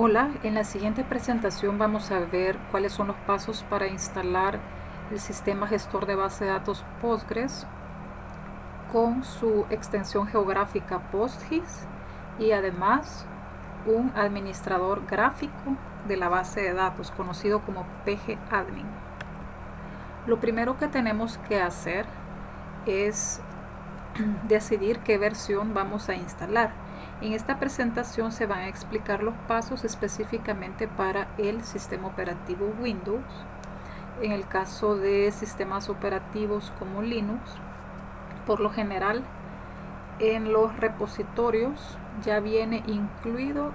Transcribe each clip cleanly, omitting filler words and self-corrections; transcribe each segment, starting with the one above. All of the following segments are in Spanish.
Hola, en la siguiente presentación vamos a ver cuáles son los pasos para instalar el sistema gestor de base de datos Postgres con su extensión geográfica PostGIS y además un administrador gráfico de la base de datos conocido como pgadmin. Lo primero que tenemos que hacer es decidir qué versión vamos a instalar. En esta presentación se van a explicar los pasos específicamente para el sistema operativo Windows. En el caso de sistemas operativos como Linux, por lo general en los repositorios ya viene incluido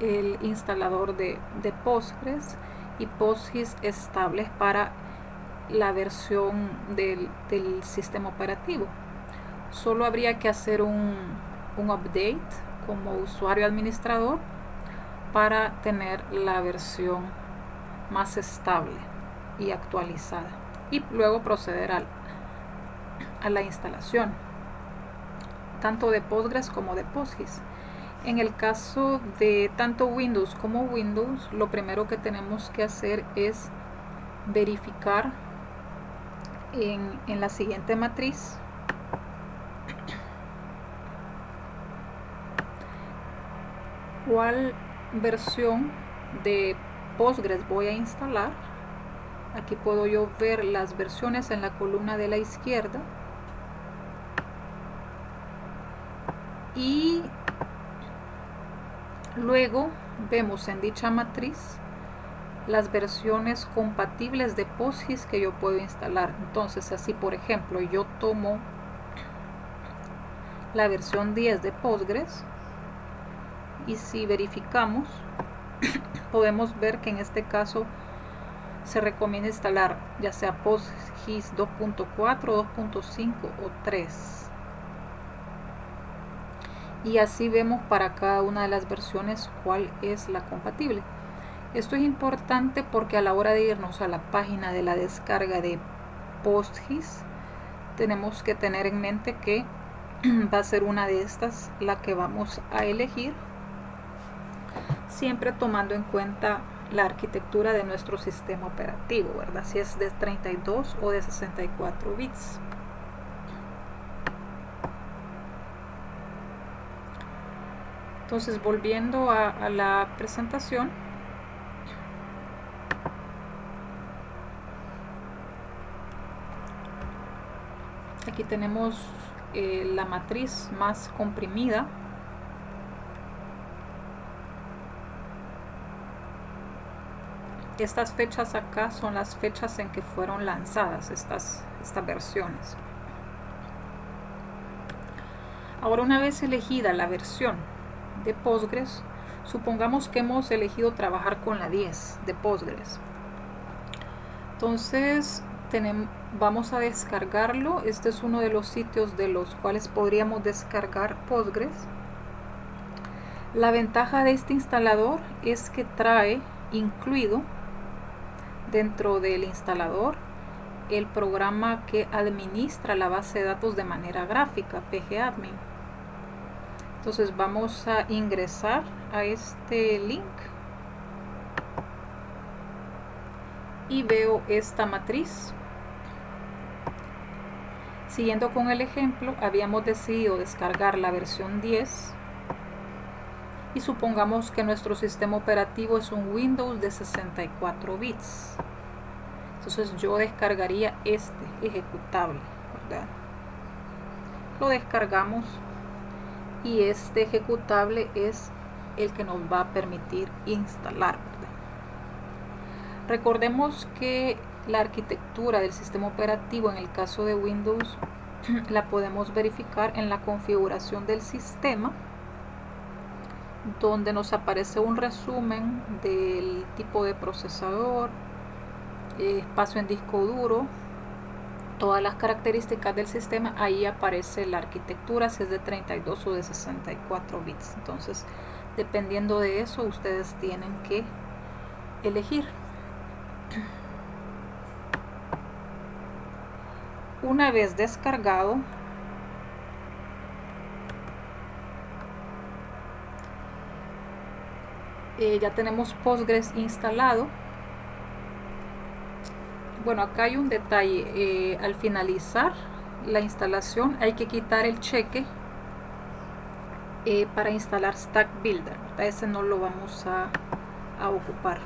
el instalador de Postgres y PostGIS estables para la versión del sistema operativo. Solo habría que hacer un update como usuario administrador para tener la versión más estable y actualizada y luego proceder a la instalación tanto de Postgres como de PostGIS. En el caso de tanto Windows como Windows, lo primero que tenemos que hacer es verificar en la siguiente matriz cuál versión de Postgres voy a instalar. Aquí puedo yo ver las versiones en la columna de la izquierda y luego vemos en dicha matriz las versiones compatibles de PostGIS que yo puedo instalar. Entonces, así por ejemplo, yo tomo la versión 10 de Postgres y si verificamos podemos ver que en este caso se recomienda instalar ya sea PostGIS 2.4, 2.5 o 3. Y así vemos para cada una de las versiones cuál es la compatible. Esto es importante porque a la hora de irnos a la página de la descarga de PostGIS tenemos que tener en mente que va a ser una de estas la que vamos a elegir, siempre tomando en cuenta la arquitectura de nuestro sistema operativo, ¿verdad? Si es de 32 o de 64 bits. Entonces, volviendo a la presentación, aquí tenemos la matriz más comprimida. Estas fechas acá son las fechas en que fueron lanzadas estas versiones. Ahora, una vez elegida la versión de Postgres, supongamos que hemos elegido trabajar con la 10 de Postgres. Entonces vamos a descargarlo. Este es uno de los sitios de los cuales podríamos descargar Postgres. La ventaja de este instalador es que trae incluido dentro del instalador el programa que administra la base de datos de manera gráfica, pgadmin. Entonces vamos a ingresar a este link y veo esta matriz. Siguiendo con el ejemplo, habíamos decidido descargar la versión 10 y supongamos que nuestro sistema operativo es un Windows de 64 bits. Entonces yo descargaría este ejecutable, ¿verdad? Lo descargamos y este ejecutable es el que nos va a permitir instalar, ¿verdad? Recordemos que la arquitectura del sistema operativo en el caso de Windows la podemos verificar en la configuración del sistema, donde nos aparece un resumen del tipo de procesador, espacio en disco duro, todas las características del sistema. Ahí aparece la arquitectura, si es de 32 o de 64 bits. Entonces, dependiendo de eso, ustedes tienen que elegir. Una vez descargado, ya tenemos Postgres instalado. Bueno, acá hay un detalle. Al finalizar la instalación hay que quitar el cheque para instalar Stack Builder. Ese no lo vamos a ocupar.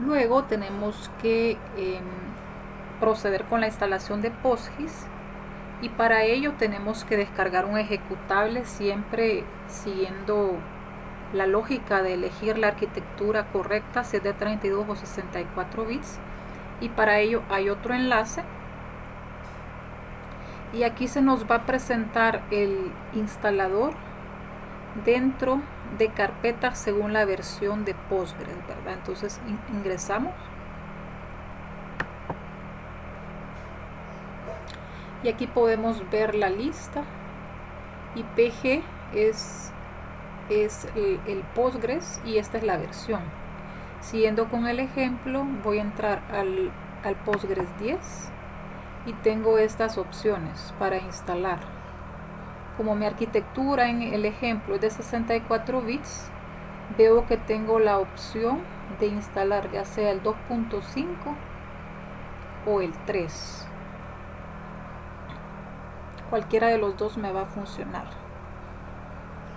Luego tenemos que proceder con la instalación de PostGIS, y para ello tenemos que descargar un ejecutable, siempre siguiendo la lógica de elegir la arquitectura correcta, si es de 32 o 64 bits, y para ello hay otro enlace, y aquí se nos va a presentar el instalador dentro de carpetas según la versión de Postgres, ¿verdad? Entonces ingresamos y aquí podemos ver la lista, y PG es el Postgres y esta es la versión. Siguiendo con el ejemplo, voy a entrar al Postgres 10 y tengo estas opciones para instalar. Como mi arquitectura en el ejemplo es de 64 bits, veo que tengo la opción de instalar ya sea el 2.5 o el 3. Cualquiera de los dos me va a funcionar.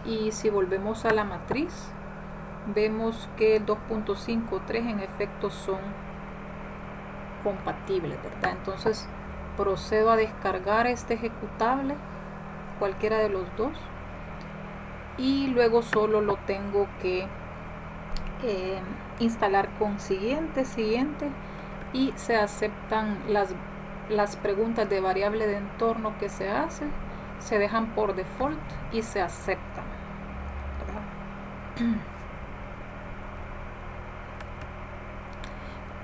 Y si volvemos a la matriz, vemos que el 2.5 o 3 en efecto son compatibles, ¿verdad? Entonces procedo a descargar este ejecutable, cualquiera de los dos, y luego solo lo tengo que instalar con siguiente, y se aceptan las preguntas de variable de entorno que se hacen, se dejan por default y se aceptan, ¿verdad?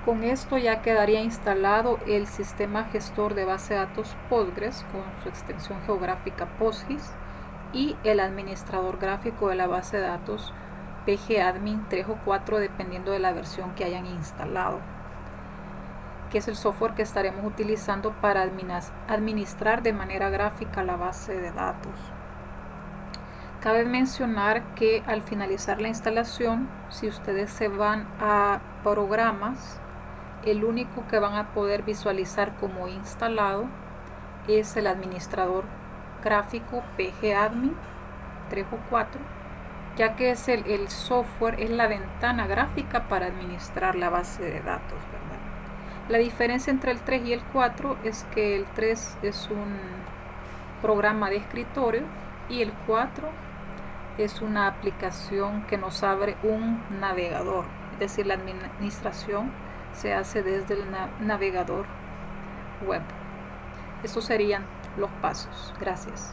Con esto ya quedaría instalado el sistema gestor de base de datos Postgres con su extensión geográfica PostGIS y el administrador gráfico de la base de datos pgadmin 3 o 4 dependiendo de la versión que hayan instalado, que es el software que estaremos utilizando para administrar de manera gráfica la base de datos. Cabe mencionar que al finalizar la instalación, si ustedes se van a programas, el único que van a poder visualizar como instalado es el administrador gráfico pgadmin 3 o 4, ya que es el software, es la ventana gráfica para administrar la base de datos, ¿verdad? La diferencia entre el 3 y el 4 es que el 3 es un programa de escritorio y el 4 es una aplicación que nos abre un navegador, es decir, la administración se hace desde el navegador web. Estos serían los pasos. Gracias.